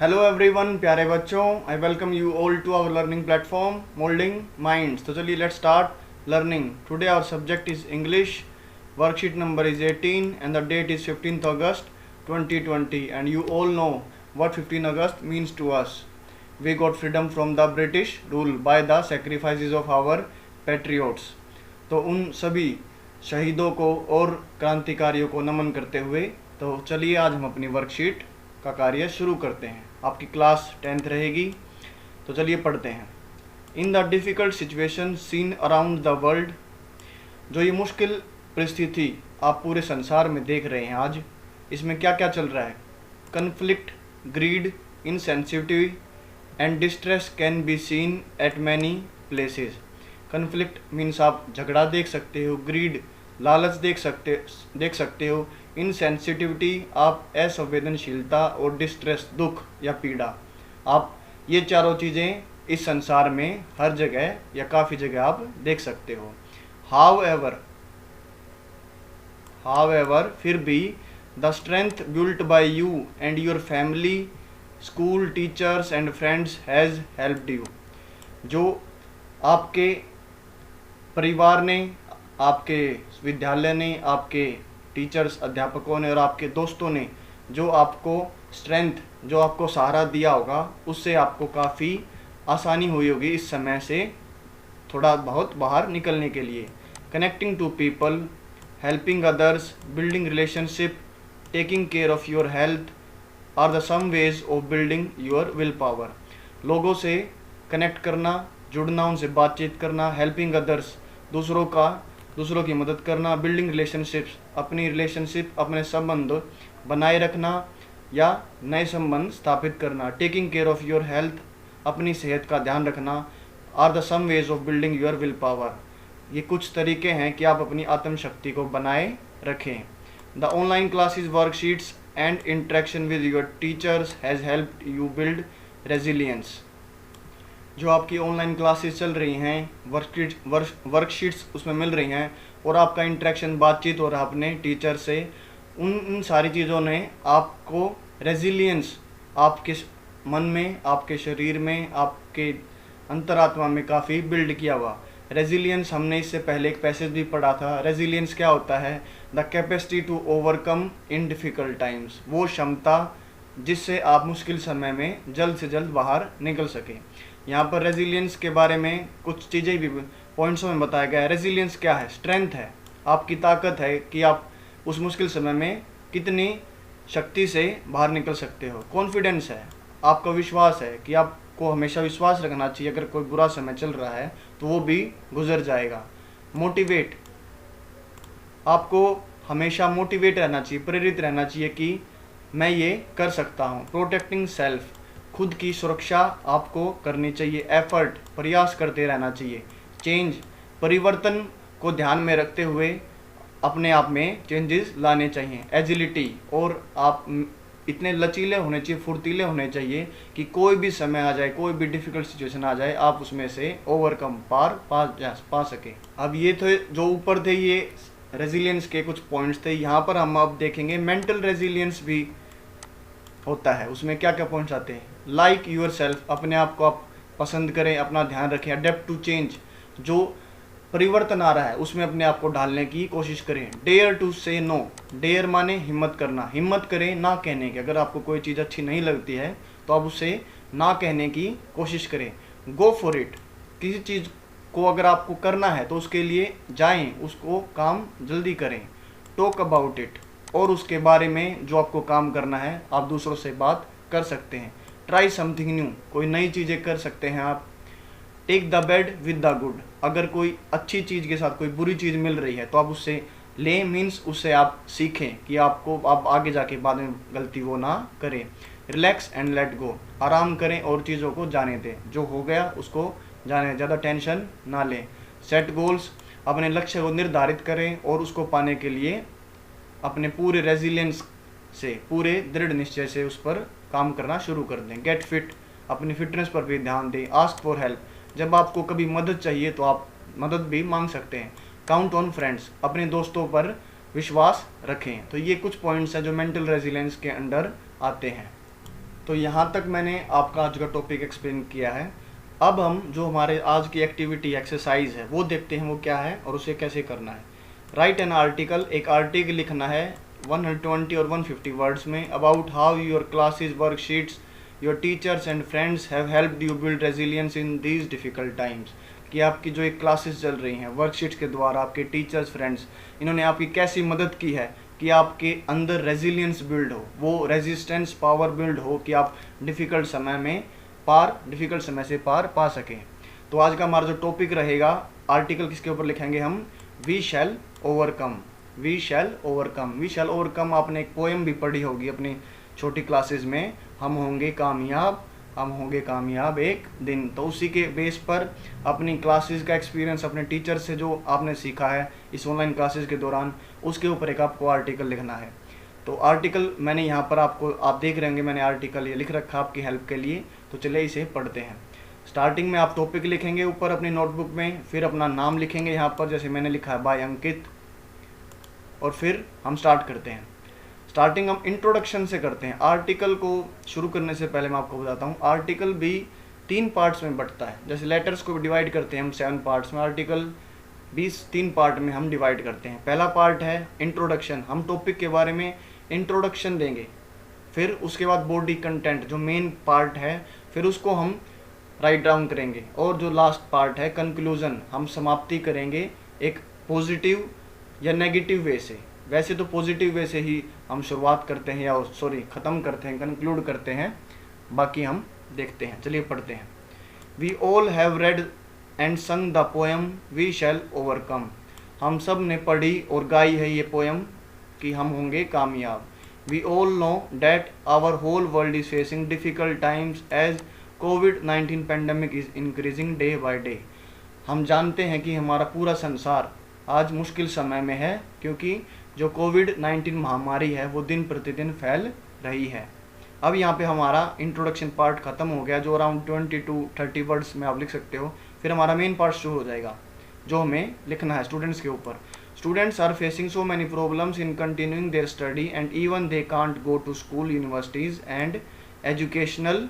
Hello everyone, प्यारे बच्चों, I welcome you all to our learning platform Moulding Minds. तो चलिए let's start learning. Today our subject is English. Worksheet number is 18 and the date is 15th August 2020 and you all know what 15 August means to us. We got freedom from the British rule by the sacrifices of our patriots. तो उन सभी शहीदों को और क्रांतिकारियों को नमन करते हुए तो चलिए आज हम अपनी वर्कशीट का कार्य शुरू करते हैं। आपकी क्लास 10th रहेगी, तो चलिए पढ़ते हैं। In the difficult situation scene around the world, जो ये मुश्किल परिस्थिति आप पूरे संसार में देख रहे हैं आज, इसमें क्या क्या चल रहा है। Conflict, greed, insensitivity and distress can be seen at many places. Conflict means आप झगड़ा देख सकते हो, ग्रीड लालच देख सकते हो, इनसेंसिटिविटी आप असंवेदनशीलता, और डिस्ट्रेस दुख या पीड़ा, आप ये चारों चीज़ें इस संसार में हर जगह या काफ़ी जगह आप देख सकते हो। हाउएवर फिर भी the strength built by you and your family, school, teachers and friends has helped you. जो आपके परिवार ने, आपके विद्यालय ने, आपके टीचर्स अध्यापकों ने और आपके दोस्तों ने जो आपको स्ट्रेंथ, जो आपको सहारा दिया होगा, उससे आपको काफ़ी आसानी हुई होगी इस समय से थोड़ा बहुत बाहर निकलने के लिए। Connecting to people, helping others, building relationship, taking care of your health are the some ways of building your will power. लोगों से कनेक्ट करना, जुड़ना, उनसे बातचीत करना, हेल्पिंग अदर्स दूसरों की मदद करना, बिल्डिंग रिलेशनशिप्स अपने संबंध बनाए रखना या नए संबंध स्थापित करना, taking care of your health अपनी सेहत का ध्यान रखना, are the some ways of building your will power. ये कुछ तरीके हैं कि आप अपनी आत्मशक्ति को बनाए रखें। The online classes, worksheets and interaction with your teachers has helped you build resilience. जो आपकी ऑनलाइन क्लासेस चल रही हैं, वर्कशीट्स उसमें मिल रही हैं और आपका इंटरेक्शन, बातचीत हो रहा है अपने टीचर से, उन सारी चीज़ों ने आपको रेजिलियंस आपके मन में, आपके शरीर में, आपके अंतरात्मा में काफ़ी बिल्ड किया हुआ। रेजिलियंस हमने इससे पहले एक पैसेज भी पढ़ा था। रेजिलियंस क्या होता है? The capacity to overcome in difficult times. वो क्षमता जिससे आप मुश्किल समय में जल्द से जल्द बाहर निकल सकें। यहाँ पर रेजिलियंस के बारे में कुछ चीज़ें भी पॉइंट्सों में बताया गया है। रेजिलियंस क्या है? स्ट्रेंथ है, आपकी ताकत है कि आप उस मुश्किल समय में कितनी शक्ति से बाहर निकल सकते हो। कॉन्फिडेंस है, आपका विश्वास है कि आपको हमेशा विश्वास रखना चाहिए, अगर कोई बुरा समय चल रहा है तो वो भी गुजर जाएगा। मोटिवेट, आपको हमेशा मोटिवेट रहना चाहिए, प्रेरित रहना चाहिए कि मैं ये कर सकता हूँ। प्रोटेक्टिंग सेल्फ, खुद की सुरक्षा आपको करनी चाहिए। एफर्ट, प्रयास करते रहना चाहिए। चेंज, परिवर्तन को ध्यान में रखते हुए अपने आप में चेंजेस लाने चाहिए। एजिलिटी, और आप इतने लचीले होने चाहिए, फुर्तीले होने चाहिए कि कोई भी समय आ जाए, कोई भी डिफ़िकल्ट सिचुएशन आ जाए, आप उसमें से ओवरकम पा सके। अब ये तो जो ऊपर थे ये रेजिलियंस के कुछ पॉइंट्स थे। यहाँ पर हम अब देखेंगे मेंटल रेजिलियंस भी होता है। उसमें क्या क्या पॉइंट्स आते हैं? लाइक यूर सेल्फ, अपने आप को आप पसंद करें, अपना ध्यान रखें। अडेप्ट टू चेंज, जो परिवर्तन आ रहा है उसमें अपने आप को ढालने की कोशिश करें। डेयर टू से नो, डेयर माने हिम्मत करना, हिम्मत करें ना कहने की। अगर आपको कोई चीज़ अच्छी नहीं लगती है तो आप उसे ना कहने की कोशिश करें। गो फॉर इट, किसी चीज़ को अगर आपको करना है तो उसके लिए जाएं, उसको काम जल्दी करें। टॉक अबाउट इट, और उसके बारे में जो आपको काम करना है आप दूसरों से बात कर सकते हैं। ट्राई समथिंग न्यू, कोई नई चीज़ें कर सकते हैं आप। Take the bad with the good, अगर कोई अच्छी चीज़ के साथ कोई बुरी चीज़ मिल रही है तो आप उससे लें, मीन्स उससे आप सीखें कि आप आगे जाके बाद में गलती वो ना करें। रिलैक्स एंड लेट गो, आराम करें और चीज़ों को जाने दें, जो हो गया उसको जाने, ज़्यादा टेंशन ना लें। सेट गोल्स, अपने लक्ष्य को निर्धारित करें और उसको पाने के लिए अपने पूरे रेजिलियंस से, पूरे दृढ़ निश्चय से उस पर काम करना शुरू कर दें। गेट फिट, अपनी फिटनेस पर भी ध्यान दें। आस्क फॉर हेल्प, जब आपको कभी मदद चाहिए तो आप मदद भी मांग सकते हैं। काउंट ऑन फ्रेंड्स, अपने दोस्तों पर विश्वास रखें। तो ये कुछ पॉइंट्स हैं जो मेंटल रेजिलियंस के अंडर आते हैं। तो यहाँ तक मैंने आपका आज का टॉपिक एक्सप्लेन किया है। अब हम जो हमारे आज की एक्टिविटी एक्सरसाइज है वो देखते हैं वो क्या है और उसे कैसे करना है। राइट एन आर्टिकल, एक आर्टिकल लिखना है 120 और 150 वर्ड्स में about how your classes worksheets your teachers and friends have helped you build resilience in these difficult times. कि आपकी जो एक क्लासेस चल रही हैं वर्कशीट्स के द्वारा आपके टीचर्स फ्रेंड्स इन्होंने आपकी कैसी मदद की है कि आपके अंदर रेजिलियंस बिल्ड हो, वो रेजिस्टेंस पावर बिल्ड हो कि आप डिफ़िकल्ट समय से पार पा सकें। तो आज का हमारा जो टॉपिक रहेगा आर्टिकल किसके ऊपर लिखेंगे हम, we shall overcome. We shall overcome, we shall overcome आपने एक पोएम भी पढ़ी होगी अपनी छोटी क्लासेस में, हम होंगे कामयाब एक दिन। तो उसी के बेस पर अपनी क्लासेस का एक्सपीरियंस अपने टीचर से जो आपने सीखा है इस ऑनलाइन क्लासेस के दौरान, उसके ऊपर एक आपको आर्टिकल लिखना है। तो आर्टिकल मैंने यहाँ पर आप देख रहे होंगे मैंने आर्टिकल ये लिख रखा आपकी हेल्प के लिए। तो चलिए इसे पढ़ते हैं। स्टार्टिंग में आप टॉपिक लिखेंगे ऊपर अपनी नोटबुक में, फिर अपना नाम लिखेंगे यहाँ पर जैसे मैंने लिखा है बाय अंकित, और फिर हम स्टार्ट करते हैं। स्टार्टिंग हम इंट्रोडक्शन से करते हैं। आर्टिकल को शुरू करने से पहले मैं आपको बताता हूँ आर्टिकल भी 3 पार्ट्स में बंटता है। जैसे लेटर्स को डिवाइड करते हैं हम 7 पार्ट्स में, आर्टिकल 3 पार्ट में हम डिवाइड करते हैं। पहला पार्ट है इंट्रोडक्शन, हम टॉपिक के बारे में इंट्रोडक्शन देंगे। फिर उसके बाद बॉडी कंटेंट जो मेन पार्ट है, फिर उसको हम राइट डाउन करेंगे। और जो लास्ट पार्ट है कंक्लूजन, हम समाप्ति करेंगे एक पॉजिटिव या नेगेटिव वे से। वैसे तो पॉजिटिव वे से ही हम शुरुआत करते हैं या ख़त्म करते हैं, कंक्लूड करते हैं। बाकी हम देखते हैं, चलिए पढ़ते हैं। We all have read and sung the poem we shall overcome. हम सब ने पढ़ी और गाई है ये पोएम कि हम होंगे कामयाब। We all know that our whole world is facing difficult times as कोविड-19 pandemic is increasing day by day. हम जानते हैं कि हमारा पूरा संसार आज मुश्किल समय में है क्योंकि जो कोविड-19 महामारी है वो दिन प्रतिदिन फैल रही है। अब यहाँ पे हमारा इंट्रोडक्शन पार्ट ख़त्म हो गया जो अराउंड 20 to 30 वर्ड्स में आप लिख सकते हो। फिर हमारा मेन पार्ट शुरू हो जाएगा जो हमें लिखना है स्टूडेंट्स के ऊपर। Students are facing so many problems in continuing their study and even they can't go to school, universities and educational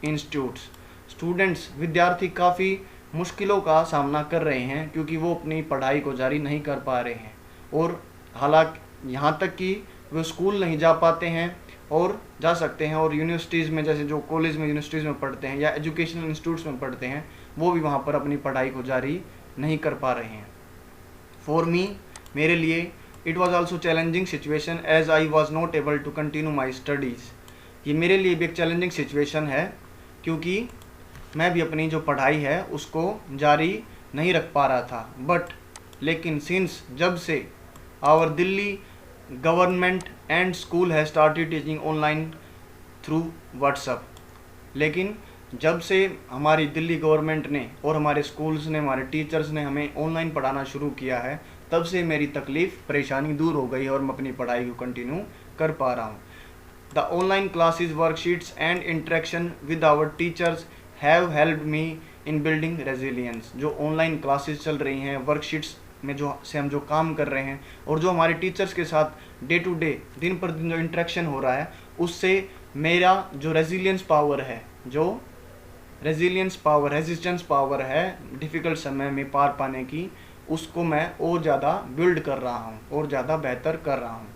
institutes. Students विद्यार्थी काफ़ी मुश्किलों का सामना कर रहे हैं क्योंकि वो अपनी पढ़ाई को जारी नहीं कर पा रहे हैं, और हालांकि यहाँ तक कि वो स्कूल नहीं जा पाते हैं और जा सकते हैं, और यूनिवर्सिटीज़ में जैसे जो कॉलेज में यूनिवर्सिटीज़ में पढ़ते हैं या एजुकेशनल इंस्टीट्यूट्स में पढ़ते हैं वो भी वहाँ पर अपनी पढ़ाई को जारी नहीं कर पा रहे हैं। फॉर मी, मेरे लिए, it was also challenging situation as I was not able to continue my studies. ये मेरे लिए भी एक चैलेंजिंग सिचुएशन है क्योंकि मैं भी अपनी जो पढ़ाई है उसको जारी नहीं रख पा रहा था। लेकिन सिंस जब से our Delhi government and school have started teaching online through WhatsApp, लेकिन जब से हमारी दिल्ली गवर्नमेंट ने और हमारे स्कूल्स ने, हमारे टीचर्स ने हमें ऑनलाइन पढ़ाना शुरू किया है, तब से मेरी तकलीफ़ परेशानी दूर हो गई और मैं अपनी पढ़ाई को कंटिन्यू कर पा रहा हूँ। The online classes, worksheets and interaction with our teachers have helped me in building resilience. जो ऑनलाइन क्लासेस चल रही हैं, वर्कशीट्स में हम जो काम कर रहे हैं और जो हमारे टीचर्स के साथ डे टू डे, दिन पर दिन जो इंटरेक्शन हो रहा है, उससे मेरा जो रेजिलियंस पावर है, जो रेजिस्टेंस पावर है डिफ़िकल्ट समय में पार पाने की, उसको मैं और ज़्यादा बिल्ड कर रहा हूँ और ज़्यादा बेहतर कर रहा हूँ।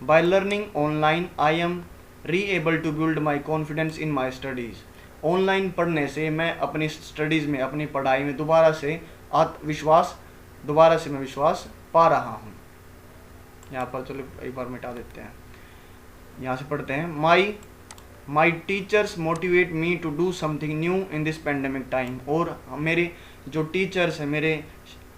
By learning online I am really able to build my confidence in my studies. Online पढ़ने से मैं अपनी स्टडीज़ में, अपनी पढ़ाई में दोबारा से मैं विश्वास पा रहा हूँ। यहाँ पर चलो एक बार मिटा देते हैं, यहाँ से पढ़ते हैं। My teachers motivate me to do something new in this pandemic time. और मेरे जो टीचर्स हैं, मेरे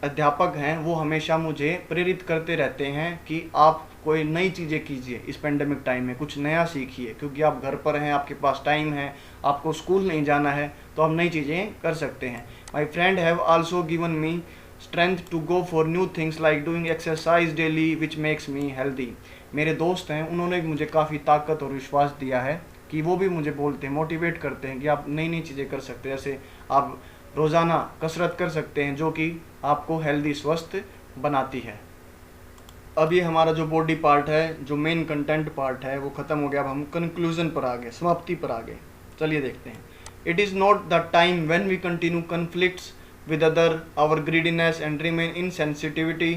अध्यापक हैं, वो हमेशा मुझे प्रेरित करते रहते हैं कि आप कोई नई चीज़ें कीजिए इस पेंडेमिक टाइम में, कुछ नया सीखिए, क्योंकि आप घर पर हैं, आपके पास टाइम है, आपको स्कूल नहीं जाना है, तो आप नई चीज़ें कर सकते हैं। My friend have also given me strength to go for new things like doing exercise daily which makes me healthy. मेरे दोस्त हैं, उन्होंने भी मुझे काफ़ी ताकत और विश्वास दिया है कि वो भी मुझे बोलते हैं, मोटिवेट करते हैं कि आप नई नई चीज़ें कर सकते हैं। जैसे आप रोज़ाना कसरत कर सकते हैं जो कि आपको हेल्दी, स्वस्थ बनाती है। अब ये हमारा जो बॉडी पार्ट है, जो मेन कंटेंट पार्ट है, वो ख़त्म हो गया। अब हम कंक्लूजन पर आ गए, समाप्ति पर आ गए। चलिए देखते हैं। It is not the time when we continue conflicts with other, our greediness and remain insensitivity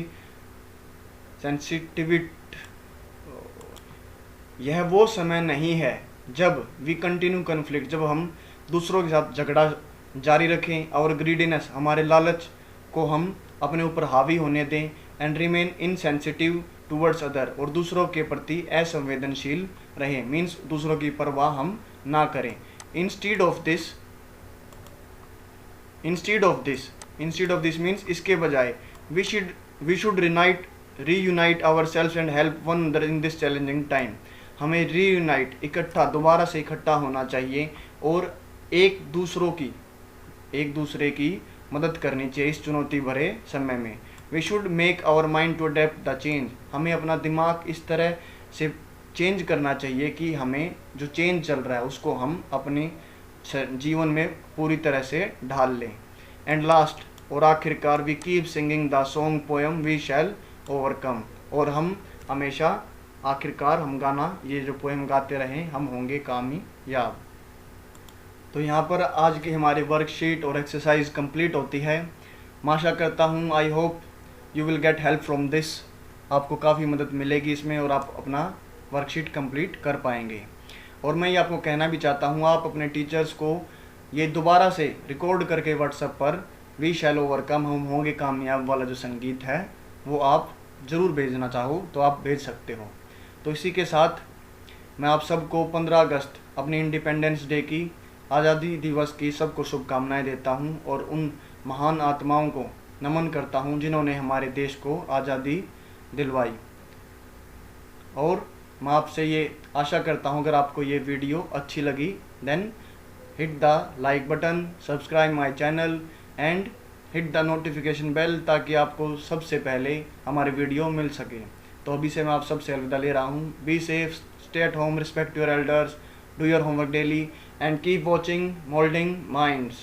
यह वो समय नहीं है जब वी कंटिन्यू कन्फ्लिक्ट, जब हम दूसरों के साथ झगड़ा जारी रखें, और ग्रीडीनेस, हमारे लालच को हम अपने ऊपर हावी होने दें, and remain insensitive towards other, और दूसरों के प्रति असंवेदनशील रहें, मीन्स दूसरों की परवाह हम ना करें। इंस्टीड ऑफ दिस मीन्स इसके बजाय we should reunite our self and help one another in this challenging time. हमें रीयूनाइट, दोबारा से इकट्ठा होना चाहिए और एक दूसरे की मदद करनी चाहिए इस चुनौती भरे समय में। We should make our mind to adapt the change. हमें अपना दिमाग इस तरह से चेंज करना चाहिए कि हमें जो चेंज चल रहा है उसको हम अपने जीवन में पूरी तरह से ढाल लें। एंड लास्ट, और आखिरकार, we keep singing the song poem we shall overcome. और हम हमेशा आखिरकार हम गाना, ये जो पोएम गाते रहें, हम होंगे कामयाब। तो यहाँ पर आज की हमारी वर्कशीट और एक्सरसाइज कंप्लीट होती है। मैं आशा करता हूँ, I hope you will get help from this. आपको काफ़ी मदद मिलेगी इसमें और आप अपना वर्कशीट कंप्लीट कर पाएंगे। और मैं ये आपको कहना भी चाहता हूँ, आप अपने टीचर्स को ये दोबारा से रिकॉर्ड करके व्हाट्सएप पर वी शैल ओवरकम, हम होंगे कामयाब वाला जो संगीत है वो आप ज़रूर भेजना चाहो तो आप भेज सकते हो। तो इसी के साथ मैं आप सबको 15 अगस्त अपनी इंडिपेंडेंस डे की, आज़ादी दिवस की सबको शुभकामनाएं देता हूं और उन महान आत्माओं को नमन करता हूं जिन्होंने हमारे देश को आज़ादी दिलवाई। और मैं आपसे ये आशा करता हूं, अगर आपको ये वीडियो अच्छी लगी then hit the like button, subscribe my channel and hit the notification bell, ताकि आपको सबसे पहले हमारे वीडियो मिल सके। तो अभी से मैं आप सबसे अलविदा ले रहा हूँ। Be safe, stay at home, respect your elders, do your homework daily and keep watching moulding minds.